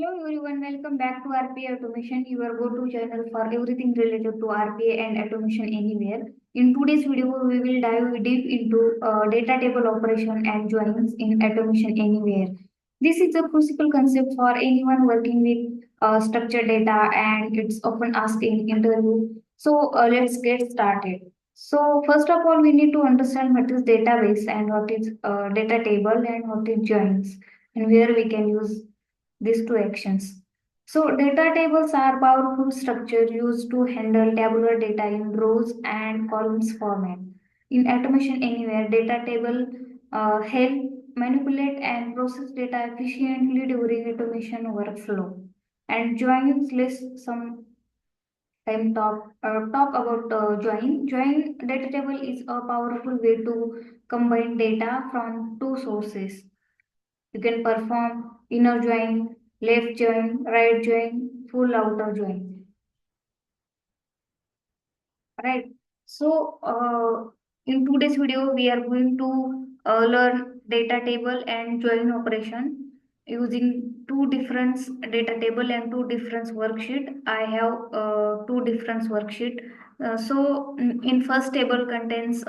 Hello everyone, welcome back to RPA Automation, your go-to channel for everything related to RPA and automation anywhere. In today's video, we will dive deep into data table operation and joins in automation anywhere. This is a crucial concept for anyone working with structured data, and it's often asked in interview. Let's get started. So first of all, we need to understand what is database and what is data table and what is joins and where we can use these two actions. So data tables are powerful structure used to handle tabular data in rows and columns format. In automation anywhere, data table help manipulate and process data efficiently during automation workflow. And joins list some time talk about join. Join data table is a powerful way to combine data from two sources. You can perform inner join, left join, right join, full outer join. Right. In today's video, we are going to learn data table and join operation using two different data table and two different worksheet. I have two different worksheet. In first table contains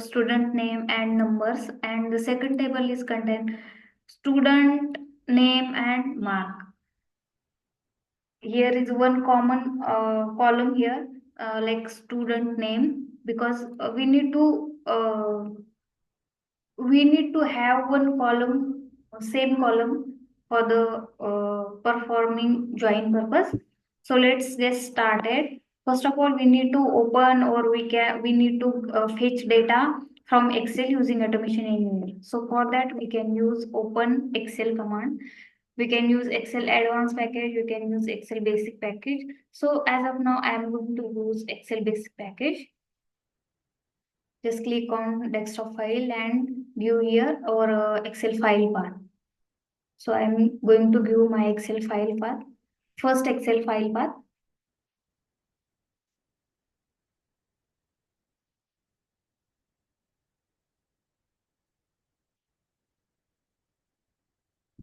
student name and numbers, and the second table is contain student name and mark. Here is one common column here, like student name, because we need to have one column, same column for the performing join purpose. So let's get started. First of all, we need to open, or we need to fetch data from Excel using automation anywhere. So for that, we can use open Excel command. We can use Excel advanced package. You can use Excel basic package. So as of now, I am going to use Excel basic package. Just click on desktop file and view here our Excel file path. So I'm going to give my Excel file path. First Excel file path.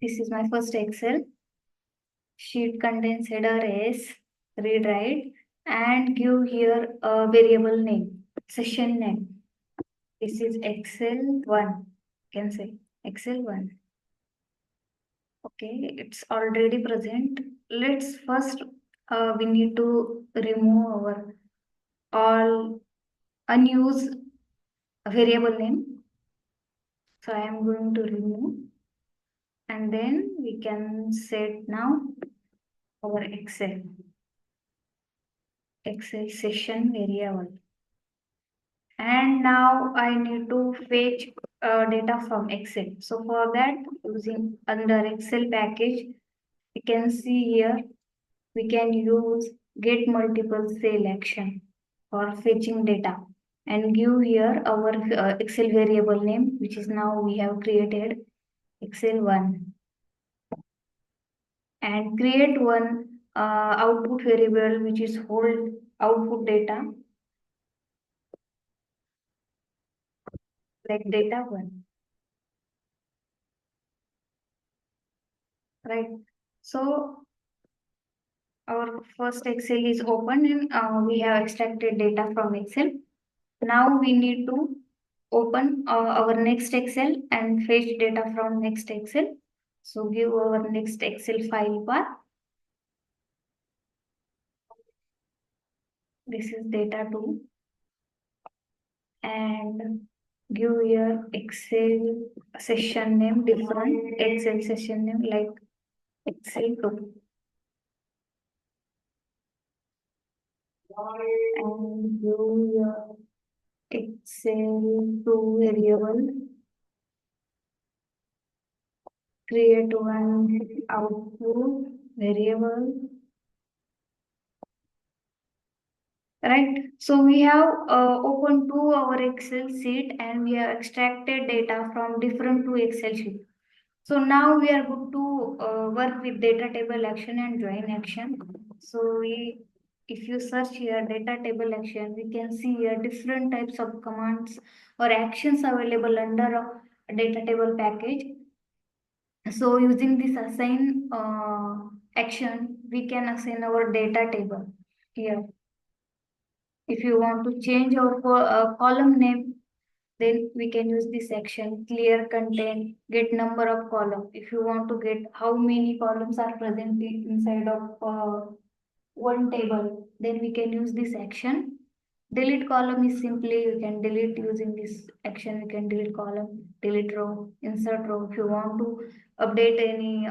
This is my first Excel. Sheet contains header S, read write, and give here a variable name, session name. This is Excel 1. You can say Excel 1. Okay, it's already present. Let's first we need to remove our all unused variable name. So I am going to remove, and then we can set now our Excel session variable. And now I need to fetch data from Excel. So for that, using under Excel package, you can see here we can use get multiple cell action for fetching data, and give here our Excel variable name, which is now we have created Excel 1, and create one output variable which is hold output data, like data 1. Right. So our first Excel is open, and we have extracted data from Excel. Now we need to open our next Excel and fetch data from next Excel. So give our next Excel file path. This is data 2, and give here Excel session name, different Excel session name like Excel 2. And give your Excel 2 variable, create one output variable. Right. So we have opened to our Excel sheet, and we have extracted data from different two Excel sheet. So now we are going to work with data table action and join action. So if you search here data table action, we can see here different types of commands or actions available under a data table package. So using this assign action, we can assign our data table here. If you want to change our column name, then we can use this action, clear content, get number of column. If you want to get how many columns are present inside of one table, then we can use this action. Delete column is simply you can delete using this action. You can delete column, delete row, insert row. If you want to update any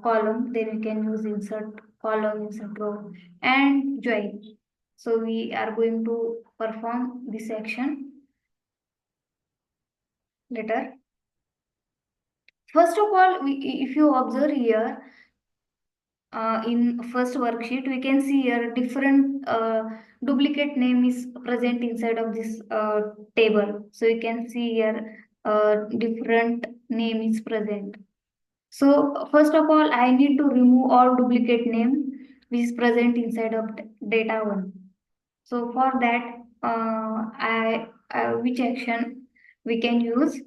column, then you can use insert column, insert row, and join. So we are going to perform this action later. First of all, if you observe here, in first worksheet, we can see here different duplicate name is present inside of this table. So you can see here different name is present. So first of all, I need to remove all duplicate name which is present inside of data one. So for that, which action we can use,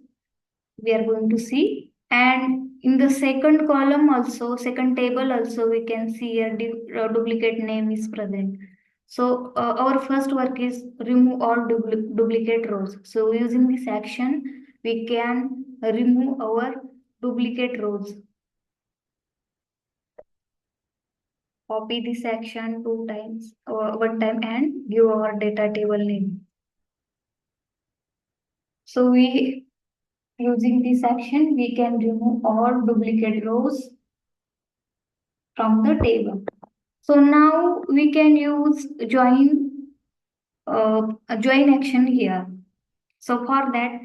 we are going to see. And in the second column also, second table also, we can see a duplicate name is present. So our first work is remove all duplicate rows. So using this action, we can remove our duplicate rows. Copy this action two times or one time and give our data table name. So we using this action, we can remove all duplicate rows from the table. So now we can use a join action here. So for that,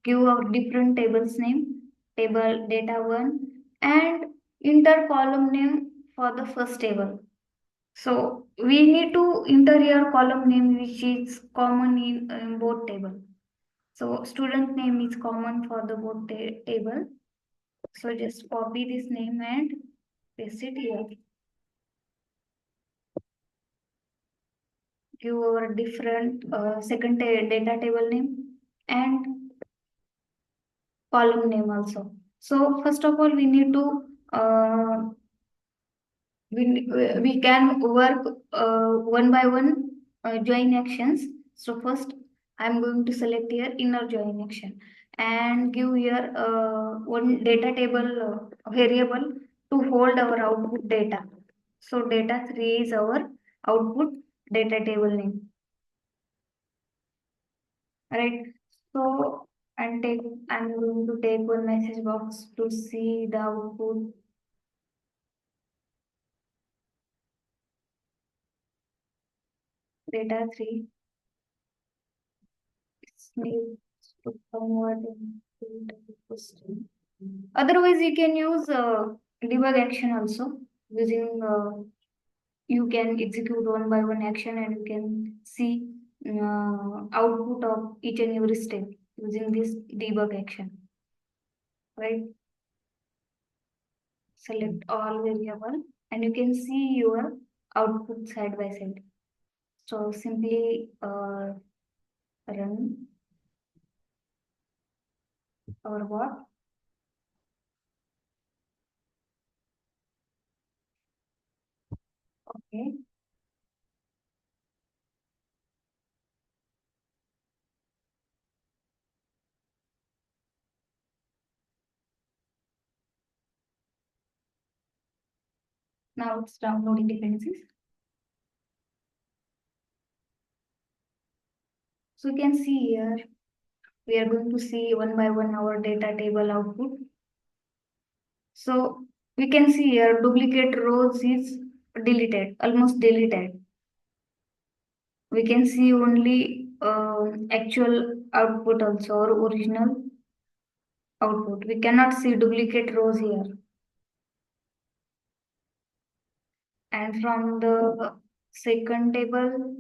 give our different tables name, table data one, and enter column name for the first table. So we need to enter here column name which is common in both table. So student name is common for the both table. So just copy this name and paste it here. Give our different second data table name and column name also. So first of all, we need to we can work one by one join actions. So first, I'm going to select here inner join action and give here one data table variable to hold our output data. So data 3 is our output data table name. Right. So I'm going to take one message box to see the output data 3. It's needs to convert into the string. Otherwise, you can use debug action also using you can execute one by one action and you can see output of each and every step using this debug action. Right. Select all variable and you can see your output side by side. So simply run our what? Okay. Now it's downloading dependencies. So you can see here, we are going to see one by one our data table output. So we can see here duplicate rows is deleted, almost deleted. We can see only actual output also or original output. We cannot see duplicate rows here. And from the second table,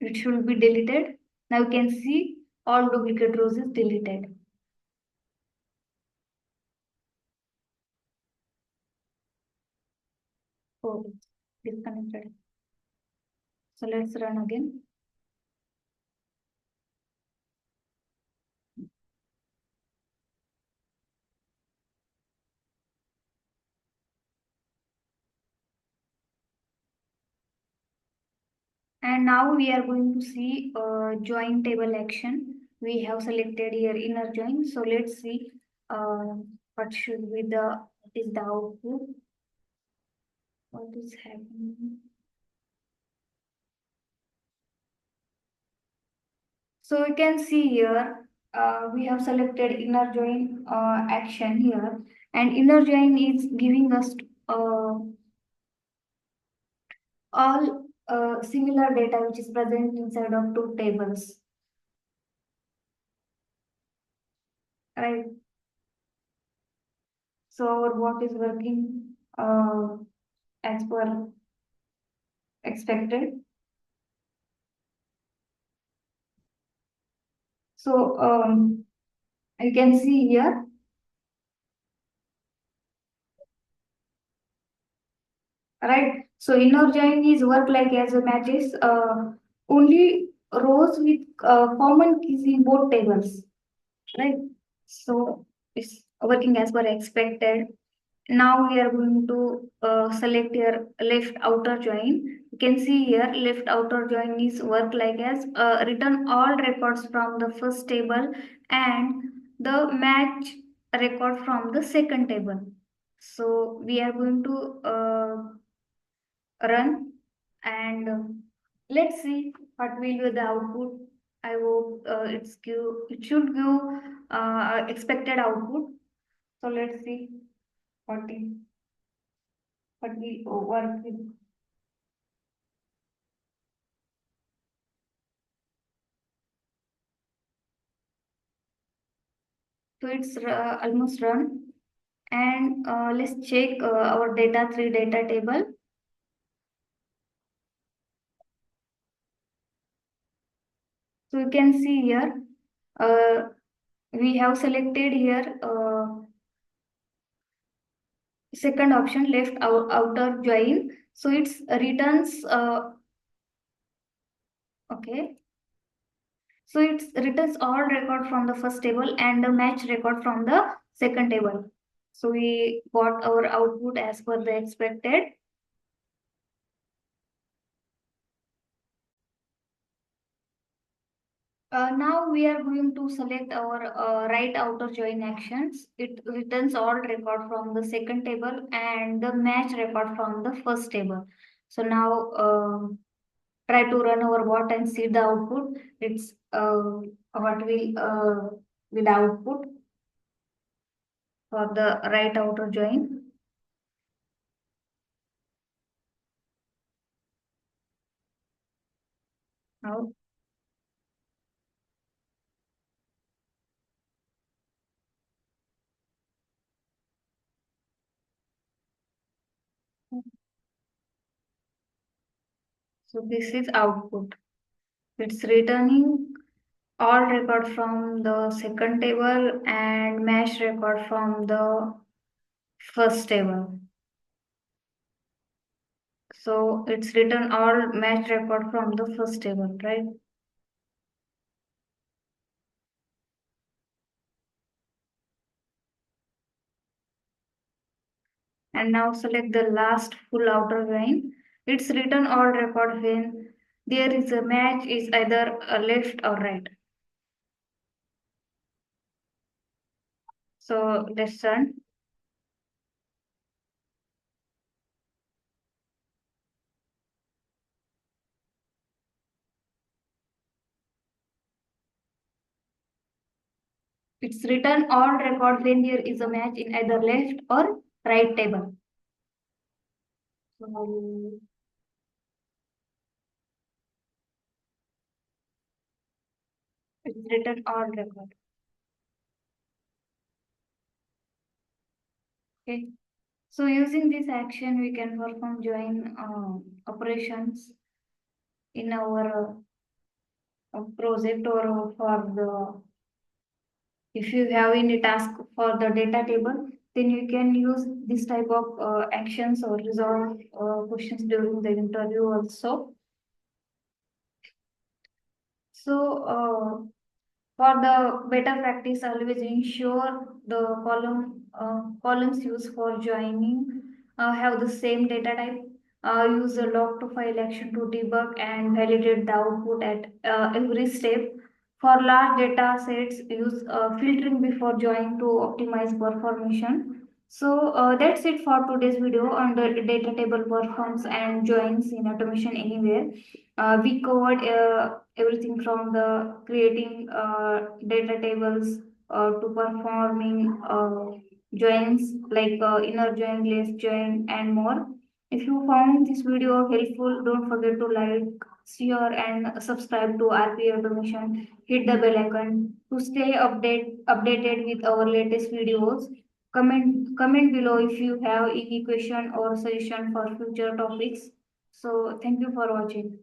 it should be deleted. Now you can see all duplicate rows is deleted. Oh, it's disconnected. So let's run again. And now we are going to see join table action. We have selected here inner join. So let's see what should be what is the output. What is happening? So you can see here we have selected inner join action here, and inner join is giving us uh, all similar data which is present inside of two tables, right? So our bot is working as per expected. So you can see here, right? So inner join is work like as a matches only rows with common keys in both tables, right? So it's working as per expected. Now we are going to select here left outer join. You can see here left outer join is work like as return all records from the first table and the match record from the second table. So we are going to run and let's see what will be the output. I hope it should give expected output. So let's see what is what we work with. So it's almost run. And let's check our data table. So you can see here, uh, we have selected here second option left outer join. So it's returns, okay. So it returns all record from the first table and the match record from the second table. So we got our output as per the expected. Now we are going to select our right outer join actions. It returns all record from the second table and the match record from the first table. So now try to run our bot and see the output. It's what will output for the right outer join. Now, so this is output. It's returning all record from the second table and match record from the first table. So it's written all match record from the first table, right? And now select the last full outer line. It's written all record when there is a match is either a left or right. So let's run. It's written all record when there is a match in either left or right table. So it's written all record. Okay. So using this action, we can perform join operations in our project or for the if you have any task for the data table, then you can use this type of actions or resolve questions during the interview also. So for the better practice, always ensure the columns used for joining have the same data type. use the log to file action to debug and validate the output at every step. For large data sets, use filtering before joining to optimize performance. So that's it for today's video on the data table performs and joins in automation anywhere. We covered everything from the creating data tables to performing joins like inner join, left join, and more. If you found this video helpful, don't forget to like, share, and subscribe to RPA Automation. Hit the bell icon to stay updated with our latest videos. Comment below if you have any question or suggestion for future topics. So thank you for watching.